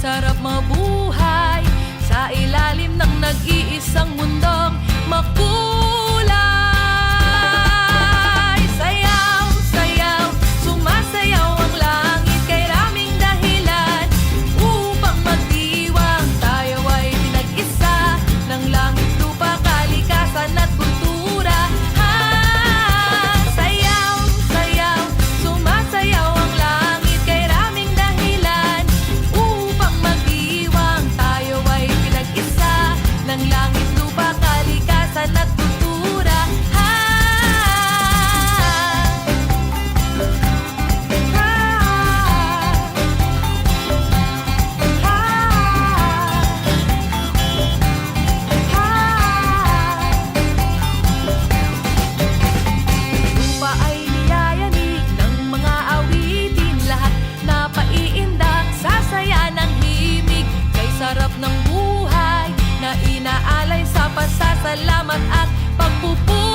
sarap mabuhay sa ilalim ng nag-iisang mundong makulay. Sayaw, sayaw, sumasayaw ang langit, kay raming dahilan upang magdiwang. Tayo ay pinag-isa ng langit, lupa, kalikasan at kultura. Sayaw, sayaw, sumasayaw ang langit, kay raming dahilan upang magdiwang. Tayo ay pinag-isa ng langit, lupa, kalikasan at kultura. Lupa ay niyayanig ng mga awitin, lahat na paiindak, sasaya ng himig. Kay sarap ng buhay na inaalay sa pasasalamat at pagpupuri.